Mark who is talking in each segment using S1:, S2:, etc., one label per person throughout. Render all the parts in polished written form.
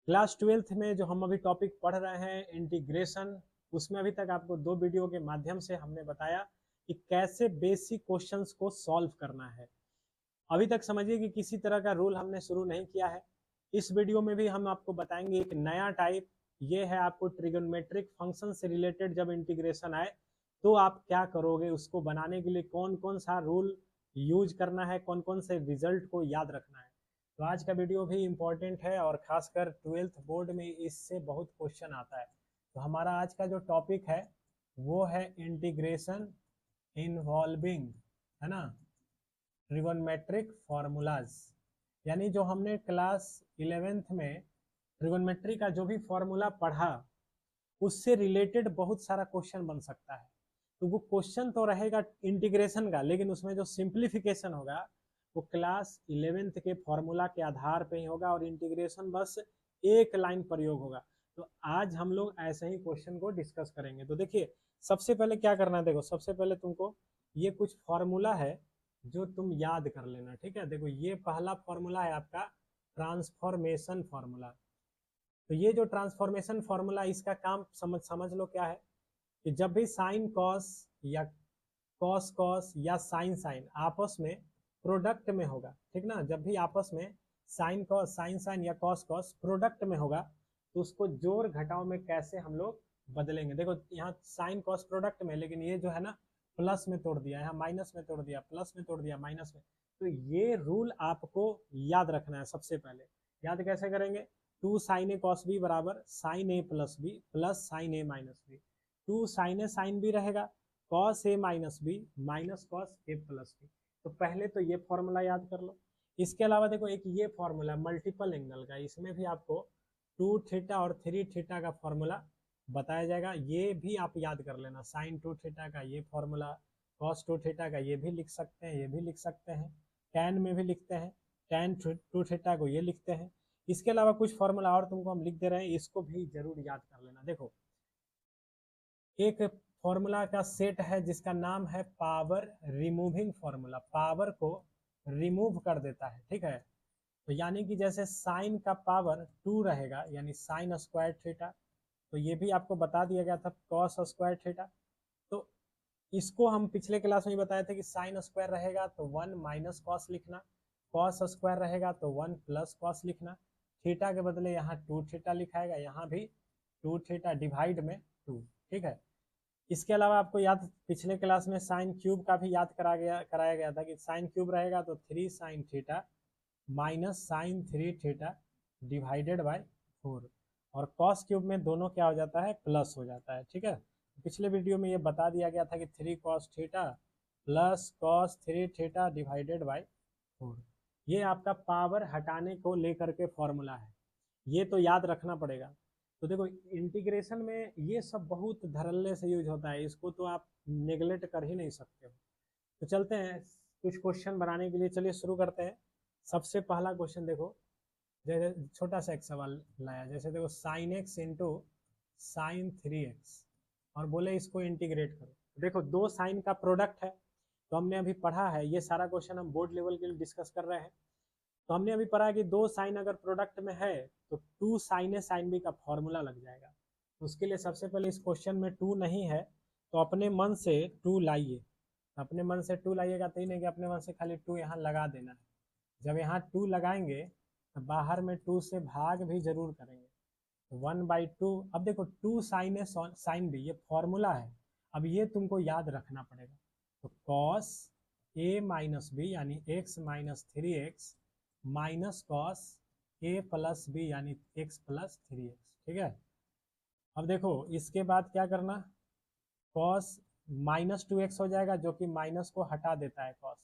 S1: Class 12th में जो हम अभी टॉपिक पढ़ रहे हैं इंटीग्रेशन, उसमें अभी तक आपको 2 वीडियो के माध्यम से हमने बताया कि कैसे बेसिक क्वेश्चंस को सॉल्व करना है। अभी तक समझिए कि किसी तरह का रूल हमने शुरू नहीं किया है। इस वीडियो में भी हम आपको बताएंगे एक नया टाइप, ये है आपको ट्रिगोनोमेट्रिक फंक्शन से रिलेटेड जब इंटीग्रेशन आए तो आप क्या करोगे, उसको बनाने के लिए कौन कौन सा रूल यूज करना है, कौन कौन से रिजल्ट को याद रखना है। तो आज का वीडियो भी इम्पोर्टेंट है और खासकर 12th बोर्ड में इससे बहुत क्वेश्चन आता है। तो हमारा आज का जो टॉपिक है वो है इंटीग्रेशन इन्वॉल्विंग, है ना, ट्रिगोनोमेट्रिक फॉर्मूलाज। यानी जो हमने क्लास 11th में ट्रिगोनोमेट्री का जो भी फॉर्मूला पढ़ा उससे रिलेटेड बहुत सारा क्वेश्चन बन सकता है। तो वो क्वेश्चन तो रहेगा इंटीग्रेशन का, लेकिन उसमें जो सिंप्लीफिकेशन होगा वो क्लास 11th के फॉर्मूला के आधार पे ही होगा और इंटीग्रेशन बस एक लाइन प्रयोग होगा। तो आज हम लोग ऐसे ही क्वेश्चन को डिस्कस करेंगे। तो देखिए सबसे पहले क्या करना है, देखो सबसे पहले तुमको ये कुछ फॉर्मूला है जो तुम याद कर लेना, ठीक है। देखो ये पहला फॉर्मूला है आपका ट्रांसफॉर्मेशन फॉर्मूला। तो ये जो ट्रांसफॉर्मेशन फॉर्मूला, इसका काम समझ लो क्या है कि जब भी साइन कॉस या कॉस कॉस या साइन साइन आपस में प्रोडक्ट में होगा, ठीक ना, जब भी आपस में साइन कॉस साइन साइन या कॉस कॉस प्रोडक्ट में होगा तो उसको जोड़ घटाव में कैसे हम लोग बदलेंगे। देखो यहाँ साइन कॉस प्रोडक्ट में, लेकिन ये जो है ना प्लस में तोड़ दिया, यहाँ माइनस में तोड़ दिया, प्लस में तोड़ दिया, माइनस में। तो ये रूल आपको याद रखना है। सबसे पहले याद कैसे करेंगे, two sine a cos b बराबर sine a plus b plus sine a minus b. Two sine A sine b रहेगा, cos a minus b minus cos a plus b. तो पहले तो ये फॉर्मूला याद कर लो। इसके अलावा देखो एक ये फॉर्मूला मल्टीपल एंगल का, इसमें भी आपको टू थीटा और थ्री थीटा का फॉर्मूला बताया जाएगा, ये भी आप याद कर लेना। साइन टू थीटा का ये फॉर्मूला, कॉस टू थीटा का ये भी लिख सकते हैं, ये भी लिख सकते हैं, टैन में भी लिखते हैं, टैन टू थीटा को ये लिखते हैं। इसके अलावा कुछ फॉर्मूला और तुमको हम लिख दे रहे हैं, इसको भी जरूर याद कर लेना। देखो एक फॉर्मूला का सेट है जिसका नाम है पावर रिमूविंग फॉर्मूला, पावर को रिमूव कर देता है, ठीक है। तो यानी कि जैसे साइन का पावर 2 रहेगा यानी साइन स्क्वायर थीटा, तो ये भी आपको बता दिया गया था कॉस स्क्वायर थीटा। तो इसको हम पिछले क्लास में बताए थे कि साइन स्क्वायर रहेगा तो 1 माइनस कॉस लिखना, कॉस स्क्वायर रहेगा तो 1 प्लस कॉस लिखना, थीटा के बदले यहाँ 2 थीटा लिखाएगा, यहाँ भी 2 थीटा डिवाइड में 2, ठीक है। इसके अलावा आपको याद पिछले क्लास में साइन क्यूब का भी याद कराया गया था कि साइन क्यूब रहेगा तो 3 sine theta minus sine 3 theta divided by 4, और कॉस क्यूब में दोनों क्या हो जाता है, प्लस हो जाता है, ठीक है। पिछले वीडियो में ये बता दिया गया था कि 3 cos theta plus cos 3 theta divided by 4, ये आपका पावर हटाने को लेकर के फॉर्मूला है, ये तो याद रखना पड़ेगा। तो देखो इंटीग्रेशन में ये सब बहुत धड़ल्ले से यूज होता है, इसको तो आप नेगलेक्ट कर ही नहीं सकते हो। तो चलते हैं कुछ क्वेश्चन बनाने के लिए, चलिए शुरू करते हैं। सबसे पहला क्वेश्चन देखो, जैसे छोटा सा एक सवाल लाया, जैसे देखो sine x into sine 3x और बोले इसको इंटीग्रेट करो। देखो दो साइन का प्रोडक्ट है, तो हमने अभी पढ़ा है, ये सारा क्वेश्चन हम बोर्ड लेवल के लिए डिस्कस कर रहे हैं। तो हमने अभी पढ़ा कि दो साइन अगर प्रोडक्ट में है तो टू साइन ए साइन बी का फॉर्मूला लग जाएगा। उसके लिए सबसे पहले इस क्वेश्चन में टू नहीं है तो अपने मन से टू लाइए, अपने मन से टू लाइएगा, तो ही नहीं कि अपने मन से खाली टू यहाँ लगा देना है। जब यहाँ टू लगाएंगे तो बाहर में टू से भाग भी जरूर करेंगे, 1/2। अब देखो टू साइन ए साइन बी ये फॉर्मूला है, अब ये तुमको याद रखना पड़ेगा। तो कॉस ए माइनस बी यानी x minus 3x minus cos a plus b यानी एक्स प्लस 3x, ठीक है। अब देखो इसके बाद क्या करना, कॉस माइनस 2x हो जाएगा जो कि माइनस को हटा देता है कॉस,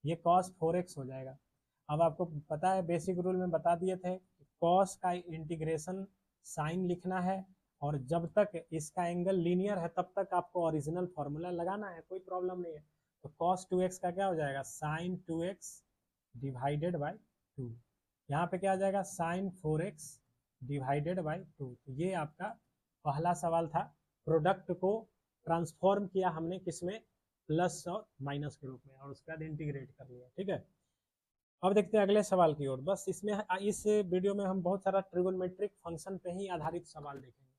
S1: ये कॉस 4x हो जाएगा। अब आपको पता है बेसिक रूल में बता दिए थे कॉस का इंटीग्रेशन साइन लिखना है और जब तक इसका एंगल लीनियर है तब तक आपको ओरिजिनल फॉर्मूला लगाना है, कोई प्रॉब्लम नहीं है। तो कॉस 2x का क्या हो जाएगा, साइन 2x डिवाइडेड बाई 2, यहाँ पे क्या आ जाएगा साइन 4x डिवाइडेड बाई 2। तो ये आपका पहला सवाल था, प्रोडक्ट को ट्रांसफॉर्म किया हमने किसमें, प्लस और माइनस के रूप में, और उसके बाद इंटीग्रेट कर लिया, ठीक है। अब देखते हैं अगले सवाल की ओर। बस इसमें इस वीडियो में हम बहुत सारा ट्रिगोनोमेट्रिक फंक्शन पे ही आधारित सवाल देखेंगे।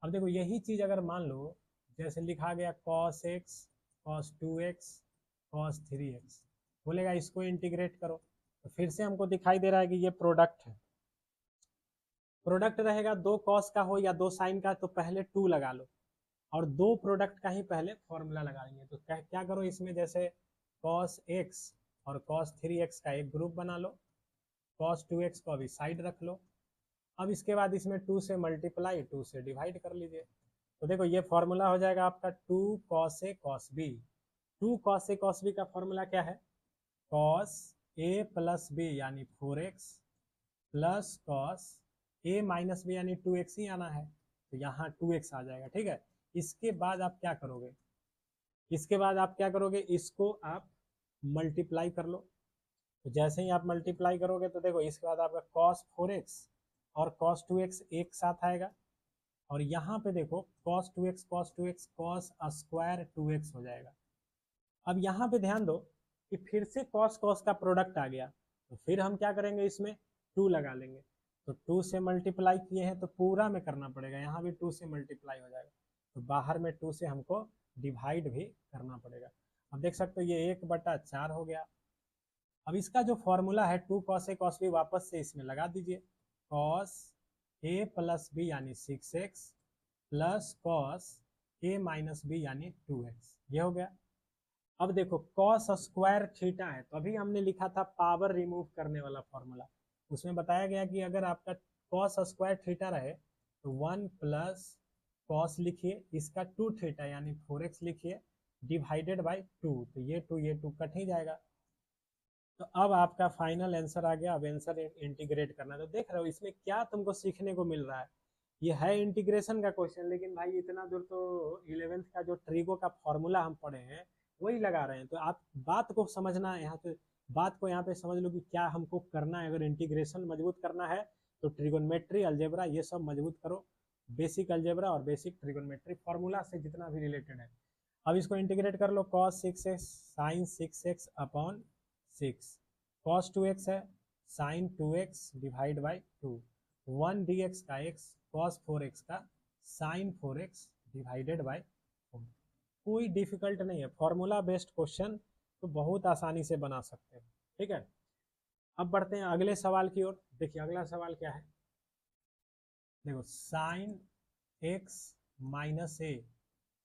S1: अब देखो यही चीज अगर मान लो जैसे लिखा गया cos x cos 2x cos 3x, बोलेगा इसको इंटीग्रेट करो, तो फिर से हमको दिखाई दे रहा है कि ये प्रोडक्ट है। प्रोडक्ट रहेगा दो कॉस का हो या दो साइन का, तो पहले 2 लगा लो और दो प्रोडक्ट का ही पहले फॉर्मूला लगाएंगे। तो क्या करो इसमें, जैसे cos x और cos 3x का एक ग्रुप बना लो, cos 2x को अभी साइड रख लो। अब इसके बाद इसमें 2 से मल्टीप्लाई 2 से डिवाइड कर लीजिए। तो देखो ये फॉर्मूला हो जाएगा आपका 2 cos a cos b। 2 cos a cos b का फॉर्मूला क्या है, cos a प्लस b यानी 4x plus cos a minus b यानी 2x ही आना है, तो यहाँ 2x आ जाएगा। ठीक है, इसके बाद आप क्या करोगे, इसको आप मल्टीप्लाई कर लो। तो जैसे ही आप मल्टीप्लाई करोगे तो देखो इसके बाद आपका cos 4x और cos 2x एक साथ आएगा, और यहाँ पे देखो cos 2x cos square 2x हो जाएगा। अब यहाँ पे ध्यान दो कि फिर से cos का प्रोडक्ट आ गया, तो फिर हम क्या करेंगे, इसमें 2 लगा लेंगे। तो 2 से मल्टीप्लाई किए हैं तो पूरा में करना पड़ेगा, यहाँ भी 2 से मल्टीप्लाई हो जाएगा, तो बाहर में 2 से हमको डिवाइड भी करना पड़ेगा। अब देख सकते हो ये 1/4 हो गया। अब इसका जो फॉर्मूला है 2 cos a cos b वापस से इसमें लगा दीजिए, cos a प्लस b यानी 6x plus cos a minus b यानी 2x, ये हो गया। अब देखो cos स्क्वायर थीटा है, तो अभी हमने लिखा था पावर रिमूव करने वाला फॉर्मूला, उसमें बताया गया कि अगर आपका cos स्क्वायर थीटा रहे तो 1 प्लस cos लिखिए, इसका 2 थीटा यानी 4x लिखिए, डिवाइडेड बाई 2, तो ये 2 कट ही जाएगा। तो अब आपका फाइनल आंसर आ गया। अब आंसर इंटीग्रेट करना है, तो देख रहे हो इसमें क्या तुमको सीखने को मिल रहा है। ये है इंटीग्रेशन का क्वेश्चन, लेकिन भाई इतना दूर तो 11th का जो ट्रिगो का फॉर्मूला हम पढ़े हैं वही लगा रहे हैं। तो आप बात को समझना है, यहाँ पे बात को यहाँ पे समझ लो कि क्या हमको करना है। अगर इंटीग्रेशन मजबूत करना है तो ट्रिगोनोमेट्री अलजेब्रा ये सब मजबूत करो, बेसिक अलजेब्रा और बेसिक ट्रिगोनोमेट्री फॉर्मूला से जितना भी रिलेटेड है। अब इसको इंटीग्रेट कर लो, cos 6x sine 6x upon 6, cos 2x है sine 2x divide by 2, 1 dx का x cos 4x का साइन 4x डिवाइडेड बाई 4। कोई डिफिकल्ट नहीं है, फॉर्मूला बेस्ड क्वेश्चन तो बहुत आसानी से बना सकते हैं। ठीक है, अब बढ़ते हैं अगले सवाल की ओर। देखिए अगला सवाल क्या है, देखो sine x minus a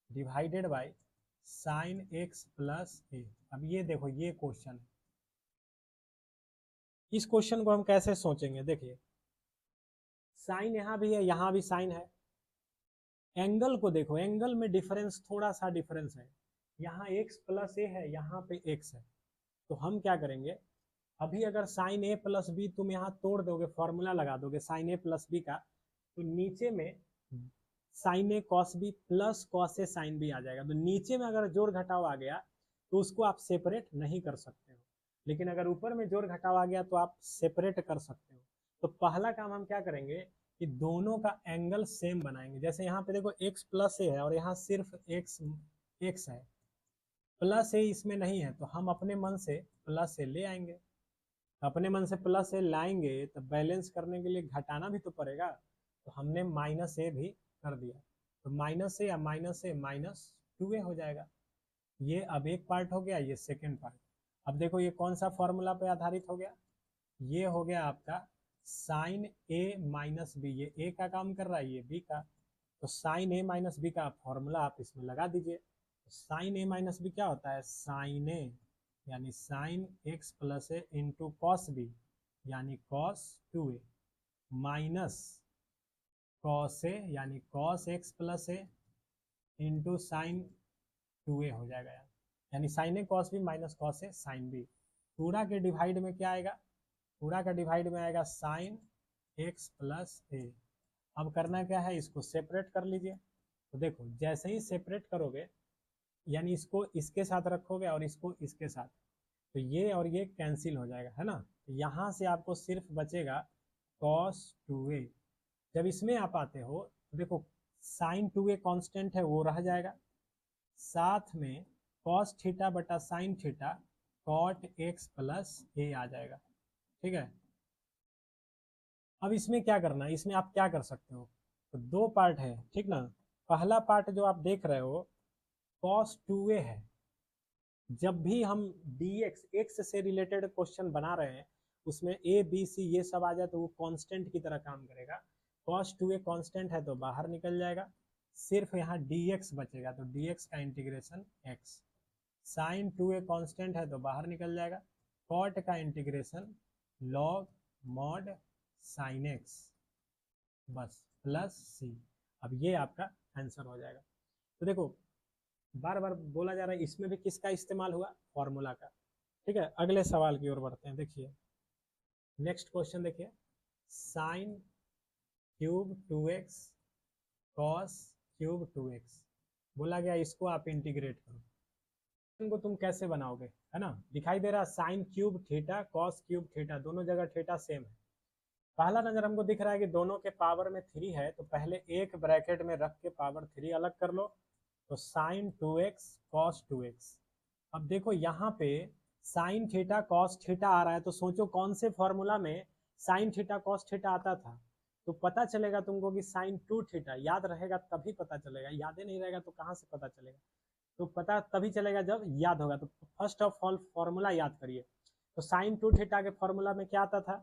S1: divided by sine x plus a. अब ये देखो ये क्वेश्चन है, इस क्वेश्चन को हम कैसे सोचेंगे। देखिए साइन यहाँ भी है, यहाँ भी साइन है, एंगल को देखो, एंगल में डिफरेंस थोड़ा सा डिफरेंस है, यहाँ x प्लस ए है, यहाँ पे x है। तो हम क्या करेंगे, अभी अगर साइन ए प्लस बी तुम यहाँ तोड़ दोगे, फॉर्मूला लगा दोगे साइन ए प्लस बी का, तो नीचे में sign a cos B plus cos a sine B आ जाएगा। तो नीचे में अगर जोड़ घटाव आ गया तो उसको आप सेपरेट नहीं कर सकते हो, लेकिन अगर ऊपर में जोड़ घटाव आ गया तो आप सेपरेट कर सकते हो। तो पहला काम हम क्या करेंगे कि दोनों का एंगल सेम बनाएंगे। जैसे यहाँ पे देखो x प्लस ए है और यहाँ सिर्फ x है, प्लस ए इसमें नहीं है, तो हम अपने मन से प्लस ए ले आएंगे। अपने मन से प्लस ए लाएंगे तो बैलेंस करने के लिए घटाना भी तो पड़ेगा, तो हमने माइनस ए भी कर दिया। तो माइनस ए या माइनस ए माइनस 2a हो जाएगा। ये अब एक पार्ट हो गया, ये सेकेंड पार्ट। अब देखो ये कौन सा फॉर्मूला पे आधारित हो गया, ये हो गया आपका साइन ए माइनस बी, ये ए का काम कर रहा है, ये बी का। तो साइन ए माइनस बी का फॉर्मूला आप इसमें लगा दीजिए। साइन ए माइनस बी क्या होता है, साइन ए यानी साइन एक्स प्लस ए इंटू कॉस बी यानी कॉस 2a माइनस कॉस ए यानी कॉस एक्स प्लस ए इंटू साइन 2a हो जाएगा यार, यानी sign a cos B minus cos a sine B. पूरा के डिवाइड में क्या आएगा, पूरा का डिवाइड में आएगा साइन एक्स प्लस ए। अब करना क्या है, इसको सेपरेट कर लीजिए। तो देखो जैसे ही सेपरेट करोगे यानी इसको इसके साथ रखोगे और इसको इसके साथ, तो ये और ये कैंसिल हो जाएगा, है ना। तो यहाँ से आपको सिर्फ बचेगा cos 2a। जब इसमें आप आते हो तो देखो साइन 2a कांस्टेंट है वो रह जाएगा, साथ में cos थीटा बटा sine theta cot x plus a आ जाएगा। ठीक है। अब इसमें क्या करना है, इसमें आप क्या कर सकते हो, तो दो पार्ट है, ठीक ना। पहला पार्ट जो आप देख रहे हो cos 2a है। जब भी हम dx x से रिलेटेड क्वेश्चन बना रहे हैं उसमें a b c ये सब आ जाए तो वो कांस्टेंट की तरह काम करेगा। cos 2a कांस्टेंट है तो बाहर निकल जाएगा, सिर्फ यहाँ dx बचेगा, तो dx का integration x। sin 2a constant है तो बाहर निकल जाएगा, cot का integration log mod sin x, बस प्लस c। अब ये आपका आंसर हो जाएगा। तो देखो बार बार बोला जा रहा है, इसमें भी किसका इस्तेमाल हुआ, फॉर्मूला का। ठीक है, अगले सवाल की ओर बढ़ते हैं। देखिए नेक्स्ट क्वेश्चन देखिए, sine cube 2x cos cube 2x बोला गया, इसको आप इंटीग्रेट करो। इनको तुम कैसे बनाओगे, है ना, दिखाई दे रहा sign cube theta cos cube theta, दोनों जगह थीटा सेम है। पहला नजर हमको दिख रहा है कि दोनों के पावर में 3 है, तो पहले एक ब्रैकेट में रख के पावर 3 अलग कर लो, तो साइन 2x कॉस 2x। अब देखो यहाँ पे साइन थीटा कॉस थीटा आ रहा है, तो सोचो कौन से फॉर्मूला में साइन थीटा कॉस थीटा आता था, तो पता चलेगा तुमको कि साइन 2 थीटा, याद रहेगा तभी पता चलेगा, याद ही नहीं रहेगा तो कहाँ से पता चलेगा। तो पता तभी चलेगा जब याद होगा। तो फर्स्ट ऑफ ऑल फॉर्मूला याद करिए। तो साइन 2 थीटा के फॉर्मूला में क्या आता था,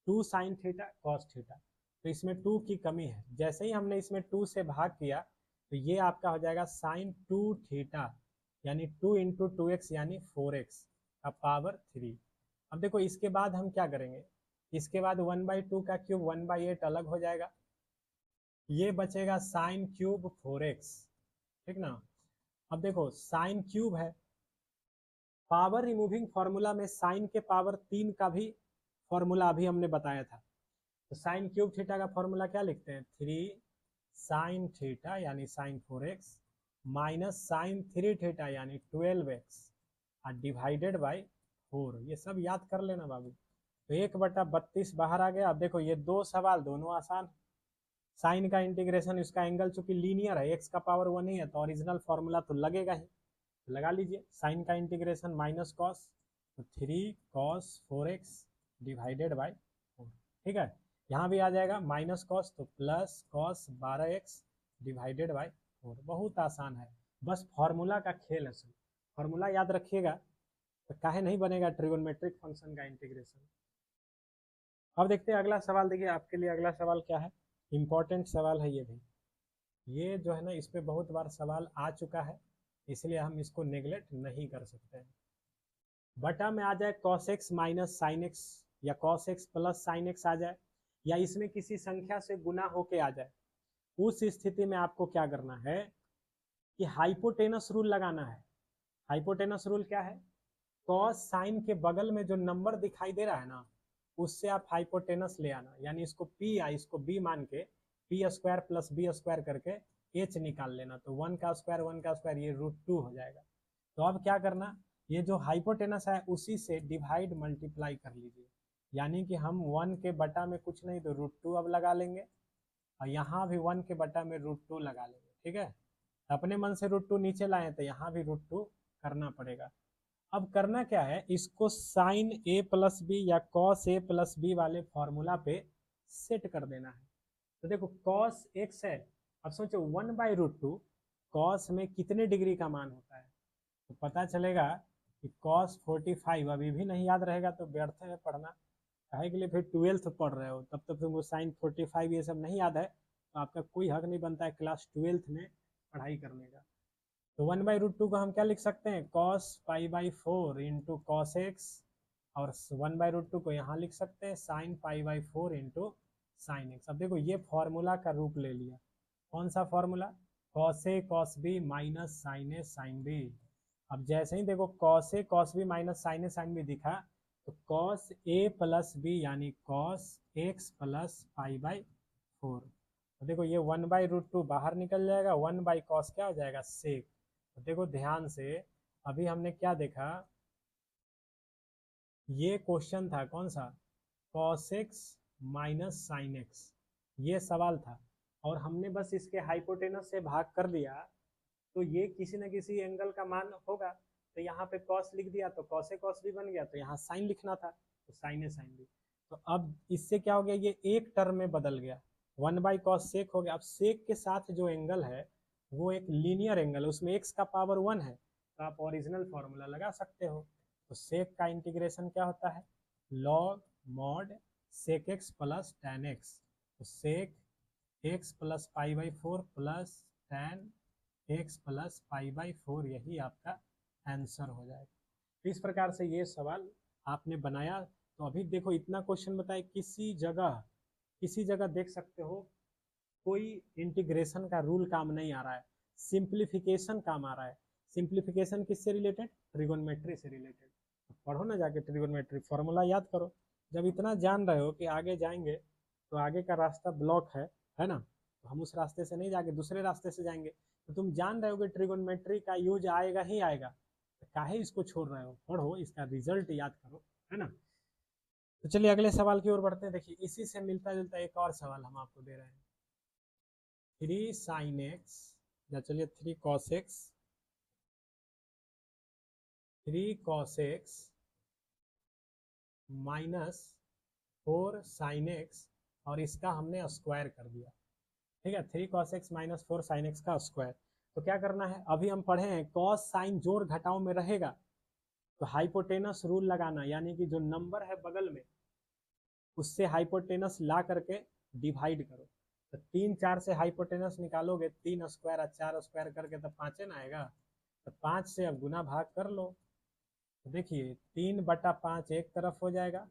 S1: 2 साइन थीटा कॉस थीटा, तो इसमें 2 की कमी है, जैसे ही हमने इसमें 2 से भाग किया तो ये आपका हो जाएगा साइन 2 थीटा, यानी 2 इंटू 2x यानी 4x का पावर 3। अब देखो इसके बाद हम क्या करेंगे, इसके बाद 1/2 का क्यूब 1/8 अलग हो जाएगा, ये बचेगा साइन क्यूब 4x, ठीक ना। अब देखो साइन क्यूब है, पावर रिमूविंग फॉर्मूला में साइन के पावर 3 का भी फॉर्मूला अभी हमने बताया था। तो साइन क्यूब थीटा का फॉर्मूला क्या लिखते हैं, 3 साइन थीटा यानी sine 4x minus sine 3 theta यानी 12x और डिवाइडेड बाई 4। ये सब याद कर लेना बाबू। तो 1/32 बाहर आ गया। अब देखो ये दो सवाल दोनों आसान, साइन का इंटीग्रेशन, इसका एंगल चूंकि लीनियर है, x का पावर 1 ही है, तो ओरिजिनल फॉर्मूला तो लगेगा ही, तो लगा लीजिए। साइन का इंटीग्रेशन माइनस कॉस, तो 3 कॉस 4x डिवाइडेड बाई 4, ठीक है। यहाँ भी आ जाएगा माइनस कॉस, तो plus cos 12x divided by 4। बहुत आसान है, बस फॉर्मूला का खेल है सब, फॉर्मूला याद रखिएगा तो काहे नहीं बनेगा ट्रिगोनोमेट्रिक फंक्शन का इंटीग्रेशन। अब देखते हैं अगला सवाल। देखिए आपके लिए अगला सवाल क्या है, इंपॉर्टेंट सवाल है ये भी। ये जो है ना, इस पे बहुत बार सवाल आ चुका है, इसलिए हम इसको नेग्लेक्ट नहीं कर सकते हैं। बटा में आ जाए cos x minus sine x, या cos x plus sine x आ जाए, या इसमें किसी संख्या से गुना होके आ जाए, उस स्थिति में आपको क्या करना है कि हाइपोटेनस रूल लगाना है। हाइपोटेनस रूल क्या है, cos साइन के बगल में जो नंबर दिखाई दे रहा है ना, उससे आप हाइपोटेनस ले आना, यानी इसको p या इसको b मान के p square plus b square करके h निकाल लेना, तो 1 का स्क्वायर ये √2 हो जाएगा। तो अब क्या करना, ये जो हाइपोटेनस है उसी से डिवाइड मल्टीप्लाई कर लीजिए, यानी कि हम 1 के बटा में कुछ नहीं तो √2 अब लगा लेंगे, और यहाँ भी 1 के बटा में √2 लगा लेंगे, ठीक है। अपने मन से √2 नीचे लाए तो यहाँ भी √2 करना पड़ेगा। अब करना क्या है, इसको साइन a प्लस बी या कॉस a प्लस बी वाले फॉर्मूला पे सेट कर देना है। तो देखो कॉस x है, अब सोचो 1/√2 कॉस में कितने डिग्री का मान होता है, तो पता चलेगा कि cos 45, अभी भी नहीं याद रहेगा तो व्यर्थ है पढ़ना, काहे के लिए, फिर 12th पढ़ रहे हो तब तक तुमको sin 45 ये सब नहीं याद है, तो आपका कोई हक नहीं बनता है क्लास 12th में पढ़ाई करने का। तो 1/√2 को हम क्या लिख सकते हैं, cos π/4 इंटू कॉस एक्स, और 1/√2 को यहाँ लिख सकते हैं sin π/4 इंटू साइन एक्स। अब देखो ये फॉर्मूला का रूप ले लिया, कौन सा formula, cos a cos b minus sine a sine b। अब जैसे ही देखो cos a cos b minus sine a sine b दिखा, तो cos a प्लस b यानी cos x प्लस π/4। तो देखो ये 1/√2 बाहर निकल जाएगा, 1/cos क्या हो जाएगा सेक। तो देखो ध्यान से, अभी हमने क्या देखा, ये क्वेश्चन था कौन सा, cos x minus sine x, ये सवाल था, और हमने बस इसके हाइपोटेनस से भाग कर दिया, तो ये किसी न किसी एंगल का मान होगा, तो यहाँ पे cos लिख दिया तो cos a cos b बन गया, तो यहाँ साइन लिखना था तो साइन a साइन b। तो अब इससे क्या हो गया, ये एक टर्म में बदल गया, 1/cos सेक हो गया। अब सेक के साथ जो एंगल है वो एक लीनियर एंगल है, उसमें x का पावर 1 है, तो आप ओरिजिनल फॉर्मूला लगा सकते हो। तो सेक का इंटीग्रेशन क्या होता है, log mod sec x plus tan x. तो सेक एक्स प्लस पाई/4 प्लस टैन एक्स प्लस पाई/4, यही आपका आंसर हो जाएगा। तो इस प्रकार से ये सवाल आपने बनाया। तो अभी देखो इतना क्वेश्चन बताए, किसी जगह देख सकते हो कोई इंटीग्रेशन का रूल काम नहीं आ रहा है, सिंप्लीफिकेशन काम आ रहा है। सिंप्लीफिकेशन किससे रिलेटेड, ट्रिगोनोमेट्री से रिलेटेड। पढ़ो ना जाके ट्रिगोनोमेट्री, फॉर्मूला याद करो। जब इतना जान रहे हो कि आगे जाएंगे तो आगे का रास्ता ब्लॉक है ना, तो हम उस रास्ते से नहीं जाके दूसरे रास्ते से जाएंगे। तो तुम जान रहे हो कि ट्रिगोनोमेट्री का यूज आएगा ही आएगा, तो काहे इसको छोड़ रहे हो, पढ़ो, इसका रिजल्ट याद करो, है ना। तो चलिए अगले सवाल की ओर बढ़ते हैं। देखिए इसी से मिलता जुलता एक और सवाल हम आपको दे रहे हैं, 3 sin x, या चलिए 3 cos x, 3 cos x minus 4 sin x, और इसका हमने स्क्वायर कर दिया। ठीक है, 3 cos x minus 4 sin x का स्क्वायर। तो क्या करना है, अभी हम पढ़े हैं cos sin जोड़ घटाव में रहेगा तो हाइपोटेनस रूल लगाना, यानी कि जो नंबर है बगल में उससे हाइपोटेनस ला करके डिवाइड करो। तो 3 4 से हाइपोटेनस निकालोगे, 3 स्क्वायर और 4 स्क्वायर करके तो 5 ना आएगा, तो 5 से अब गुना भाग कर लो। तो देखिए 3/5 एक तरफ हो जाएगा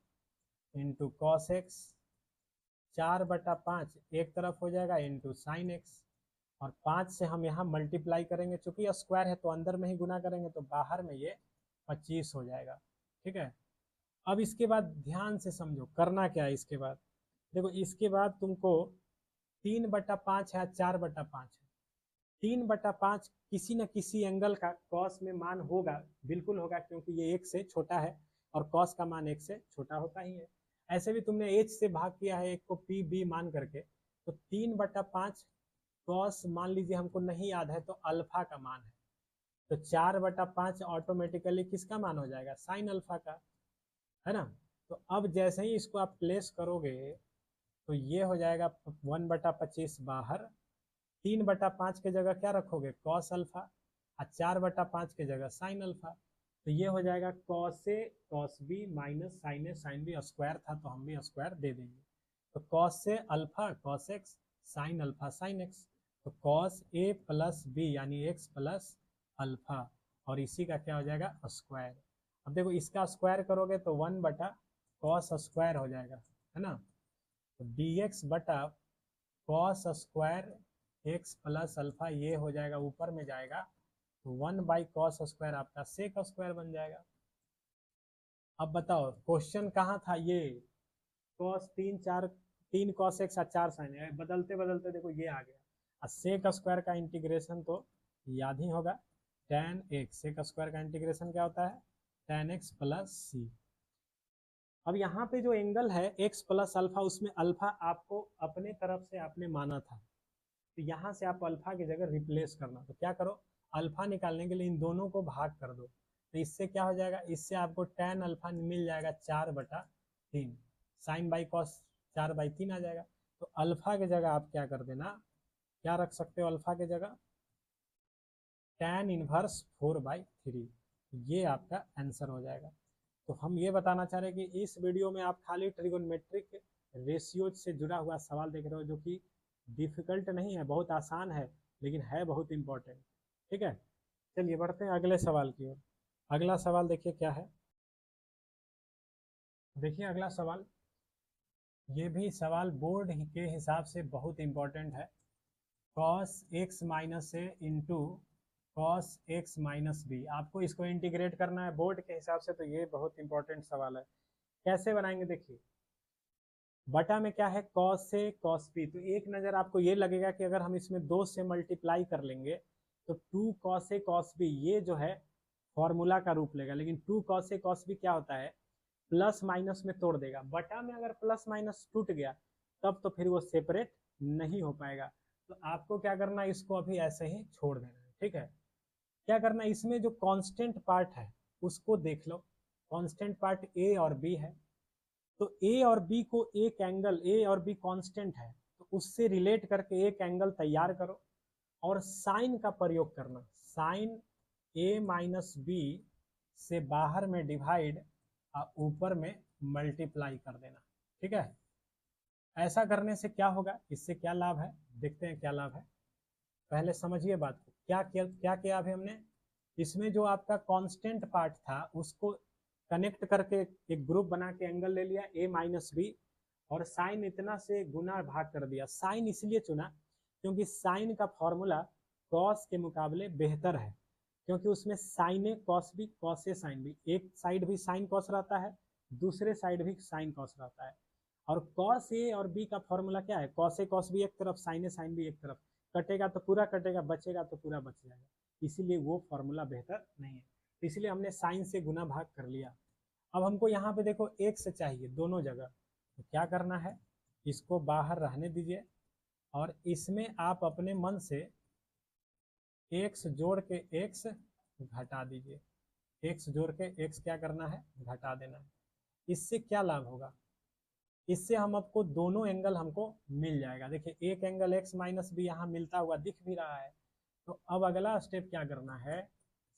S1: इंटू कॉस एक्स, 4/5 एक तरफ हो जाएगा इंटू साइन एक्स, और 5 से हम यहाँ मल्टीप्लाई करेंगे, चूंकि स्क्वायर है तो अंदर में ही गुना करेंगे, तो बाहर में ये 25 हो जाएगा। ठीक है, अब इसके बाद ध्यान से समझो करना क्या है। इसके बाद देखो, इसके बाद तुमको 3/5 है, 4/5 है, 3/5 किसी न किसी एंगल का कॉस में मान होगा, बिल्कुल होगा, क्योंकि ये एक से छोटा है और कॉस का मान एक से छोटा होता ही है। ऐसे भी तुमने एच से भाग किया है एक को पी बी मान करके, तो 3/5 कॉस मान लीजिए हमको नहीं याद है तो अल्फा का मान है, तो 4/5 ऑटोमेटिकली किसका मान हो जाएगा, साइन अल्फा का, है ना। तो अब जैसे ही इसको आप प्लेस करोगे तो ये हो जाएगा 1/25 बाहर, 3/5 के जगह क्या रखोगे, कॉस अल्फा, और 4/5 के जगह साइन अल्फा। तो ये हो जाएगा cos a cos B minus sign A sine B, square था तो हम भी स्क्वायर दे देंगे। तो कॉस से alpha cos x, sine alpha sine x, तो कॉस ए प्लस बी यानी एक्स प्लस अल्फा, और इसी का क्या हो जाएगा, स्क्वायर। अब देखो इसका स्क्वायर करोगे तो 1/cos स्क्वायर हो जाएगा, है ना। तो dx/cos square x plus alpha, ये हो जाएगा ऊपर में जाएगा, तो 1/cos स्क्वायर आपका सेक स्क्वायर बन जाएगा। अब बताओ क्वेश्चन कहाँ था, ये cos 3 cos x और 4 sin है, बदलते बदलते देखो ये आ गया। और सेक स्क्वायर का इंटीग्रेशन तो याद ही होगा, tan x, सेक स्क्वायर का इंटीग्रेशन क्या होता है, tan x प्लस सी। अब यहाँ पे जो एंगल है x प्लस अल्फा, उसमें अल्फा आपको अपने तरफ से आपने माना था, तो यहाँ से आप अल्फा की जगह रिप्लेस करना। तो क्या करो, अल्फा निकालने के लिए इन दोनों को भाग कर दो, तो इससे क्या हो जाएगा, इससे आपको tan अल्फा मिल जाएगा 4/3, साइन बाई कॉस 4/3 आ जाएगा। तो अल्फा की जगह आप क्या कर देना, क्या रख सकते हो अल्फा की जगह, tan इनवर्स 4/3, ये आपका आंसर हो जाएगा। तो हम ये बताना चाह रहे हैं कि इस वीडियो में आप खाली ट्रिगोनोमेट्रिक रेशियो से जुड़ा हुआ सवाल देख रहे हो, जो कि डिफिकल्ट नहीं है, बहुत आसान है, लेकिन है बहुत इंपॉर्टेंट। ठीक है, चलिए बढ़ते हैं अगले सवाल की ओर। अगला सवाल देखिए क्या है, देखिए अगला सवाल, ये भी सवाल बोर्ड के हिसाब से बहुत इंपॉर्टेंट है। cos x minus a into cos x minus b, आपको इसको इंटीग्रेट करना है बोर्ड के हिसाब से, तो ये बहुत इंपॉर्टेंट सवाल है। कैसे बनाएंगे, देखिए बटा में क्या है, cos से cos b, तो एक नज़र आपको ये लगेगा कि अगर हम इसमें 2 से मल्टीप्लाई कर लेंगे तो 2 cos a cos b ये जो है फॉर्मूला का रूप लेगा, लेकिन 2 cos a cos b क्या होता है, प्लस माइनस में तोड़ देगा। बटा में अगर प्लस माइनस टूट गया तब तो फिर वो सेपरेट नहीं हो पाएगा। तो आपको क्या करना है, इसको अभी ऐसे ही छोड़ देना है। ठीक है, क्या करना है, इसमें जो कांस्टेंट पार्ट है उसको देख लो, कांस्टेंट पार्ट ए और बी है, तो ए और बी को एक एंगल, ए और बी कांस्टेंट है तो उससे रिलेट करके एक एंगल तैयार करो और साइन का प्रयोग करना, साइन ए माइनस बी से बाहर में डिवाइड और ऊपर में मल्टीप्लाई कर देना। ठीक है, ऐसा करने से क्या होगा, इससे क्या लाभ है, देखते हैं क्या लाभ है। पहले समझिए बात को, क्या किया अभी हमने, इसमें जो आपका कांस्टेंट पार्ट था उसको कनेक्ट करके एक ग्रुप बना के एंगल ले लिया ए माइनस बी और साइन इतना से गुना भाग कर दिया। साइन इसलिए चुना क्योंकि साइन का फॉर्मूला कॉस के मुकाबले बेहतर है, क्योंकि उसमें sign a cos B cos a sine B, एक साइड भी साइन कॉस रहता है, दूसरे साइड भी साइन कॉस रहता है। और कॉस ए और बी का फॉर्मूला क्या है, कॉस ए कॉस बी एक तरफ, साइन ए साइन बी एक तरफ, कटेगा तो पूरा कटेगा, बचेगा तो पूरा बच जाएगा, इसीलिए वो फॉर्मूला बेहतर नहीं है, इसलिए हमने साइन से गुना भाग कर लिया। अब हमको यहाँ पे देखो एक्स चाहिए दोनों जगह, तो क्या करना है, इसको बाहर रहने दीजिए और इसमें आप अपने मन से एक्स जोड़ के एक्स घटा दीजिए, एक्स जोड़ के एक्स क्या करना है, घटा देना है। इससे क्या लाभ होगा, इससे हम आपको दोनों एंगल हमको मिल जाएगा। देखिए एक एंगल एक्स माइनस बी यहाँ मिलता हुआ दिख भी रहा है। तो अब अगला स्टेप क्या करना है,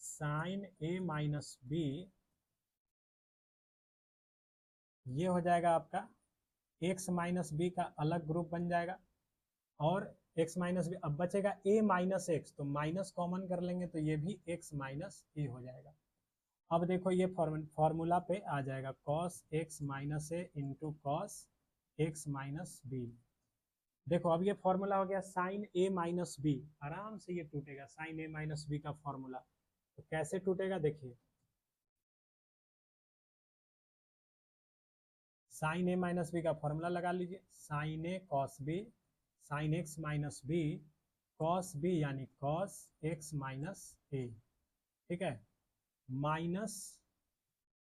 S1: साइन ए माइनस बी ये हो जाएगा आपका एक्स माइनस बी का अलग ग्रुप बन जाएगा और एक्स माइनस बी, अब बचेगा ए माइनस एक्स, तो माइनस कॉमन कर लेंगे तो ये भी एक्स माइनस ए हो जाएगा। अब देखो ये फॉर्मूला पे आ जाएगा cos x minus a into cos x minus b. देखो अब ये फॉर्मूला हो गया साइन ए माइनस बी, आराम से ये टूटेगा, साइन ए माइनस बी का फॉर्मूला। तो कैसे टूटेगा, देखिए साइन ए माइनस बी का फॉर्मूला लगा लीजिए, sine a cos b sine x minus b cos b यानी कॉस एक्स माइनस ए, ठीक है, minus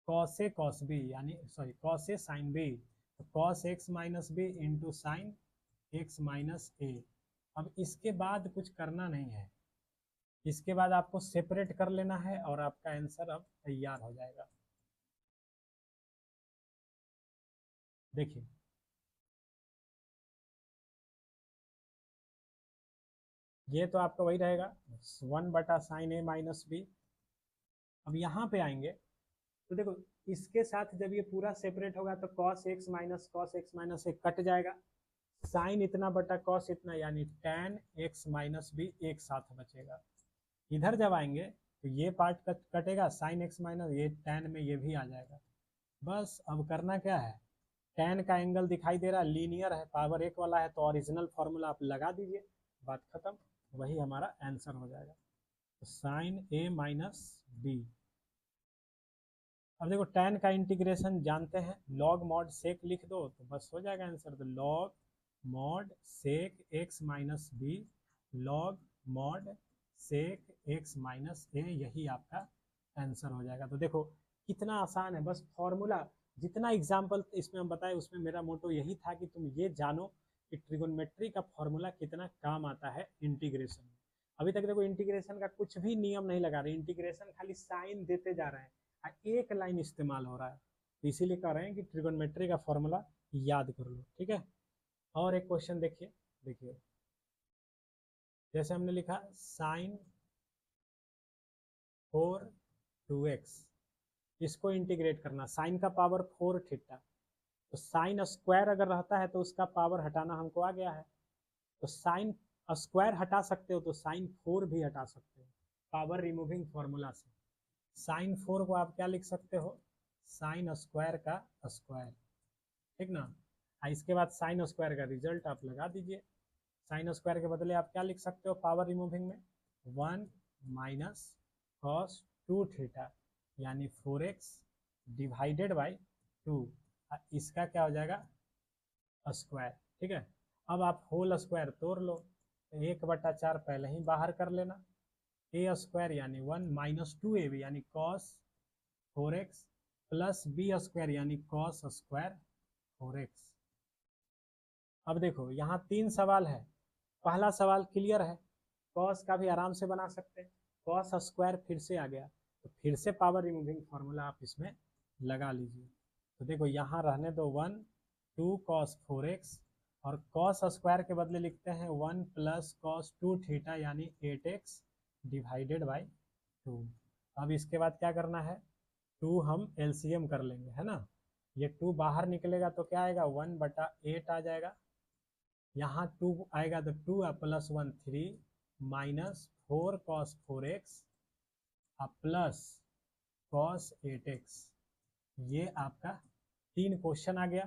S1: cos a cos b यानी sorry cos a sine b, तो cos x minus b into sine x minus a. अब इसके बाद कुछ करना नहीं है, इसके बाद आपको सेपरेट कर लेना है और आपका आंसर अब तैयार हो जाएगा। देखिए ये तो आपका वही रहेगा 1/साइन ए माइनस बी। अब यहाँ पे आएंगे तो देखो इसके साथ जब ये पूरा सेपरेट होगा तो कॉस एक्स माइनस ए कट जाएगा, साइन इतना बटा कॉस इतना यानी tan एक्स माइनस बी एक साथ बचेगा। इधर जब आएंगे तो ये पार्ट कटेगा, साइन एक्स माइनस ये tan में ये भी आ जाएगा। बस अब करना क्या है, tan का एंगल दिखाई दे रहा है, लीनियर है, पावर एक वाला है, तो ओरिजिनल फॉर्मूला आप लगा दीजिए, बात खत्म, वही हमारा आंसर हो जाएगा। तो साइन ए माइनस बी। अब देखो tan का इंटीग्रेशन जानते हैं, लॉग मॉड सेक लिख दो तो बस हो जाएगा आंसर। तो log mod sec x minus b log mod sec x minus a, यही आपका आंसर हो जाएगा। तो देखो कितना आसान है, बस फॉर्मूला जितना एग्जाम्पल इसमें हम बताए उसमें मेरा मोटो यही था कि तुम ये जानो कि ट्रिगोनोमेट्री का फॉर्मूला कितना काम आता है इंटीग्रेशन में। अभी तक देखो इंटीग्रेशन का कुछ भी नियम नहीं लगा रहे, इंटीग्रेशन खाली साइन देते जा रहे हैं, एक लाइन इस्तेमाल हो रहा है, तो इसीलिए कह रहे हैं कि ट्रिगोनोमेट्री का फॉर्मूला याद कर लो, ठीक है। और एक क्वेश्चन देखिए, देखिए जैसे हमने लिखा साइन 4 2x, इसको इंटीग्रेट करना, साइन का पावर 4 थीटा, तो साइन स्क्वायर अगर रहता है तो उसका पावर हटाना हमको आ गया है, तो साइन स्क्वायर हटा सकते हो तो साइन 4 भी हटा सकते हो पावर रिमूविंग फॉर्मूला से। साइन 4 को आप क्या लिख सकते हो, साइन स्क्वायर का स्क्वायर, ठीक ना। इसके बाद साइन स्क्वायर का रिजल्ट आप लगा दीजिए, साइन स्क्वायर के बदले आप क्या लिख सकते हो पावर रिमूविंग में, 1 माइनस कॉस 2 थीटा यानी 4x डिवाइडेड बाई 2, इसका क्या हो जाएगा स्क्वायर, ठीक है। अब आप होल स्क्वायर तोड़ लो, 1/4 पहले ही बाहर कर लेना, ए स्क्वायर यानी 1 माइनस 2ab यानी cos 4x plus B square यानी कॉस स्क्वायर 4x। अब देखो यहाँ 3 सवाल है, पहला सवाल क्लियर है, कॉस का भी आराम से बना सकते हैं, कॉस स्क्वायर फिर से आ गया तो फिर से पावर रिमूविंग फार्मूला आप इसमें लगा लीजिए, तो देखो यहाँ रहने दो 1 2 cos 4x और cos स्क्वायर के बदले लिखते हैं 1 प्लस cos 2 थीटा यानी 8x डिवाइडेड बाई 2। अब इसके बाद क्या करना है, 2 हम एलसीएम कर लेंगे, है ना। ये 2 बाहर निकलेगा तो क्या आएगा 1/8 आ जाएगा। यहाँ 2 आएगा तो 2 plus 1 3 minus 4 cos 4x plus cos 8x। ये आपका 3 क्वेश्चन आ गया,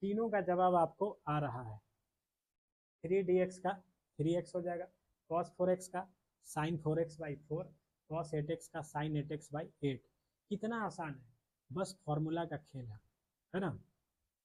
S1: तीनों का जवाब आपको आ रहा है। 3dx का 3x हो जाएगा, cos 4x का sin 4x/4, cos 8x का sin 8x/8। कितना आसान है, बस फॉर्मूला का खेल है ना।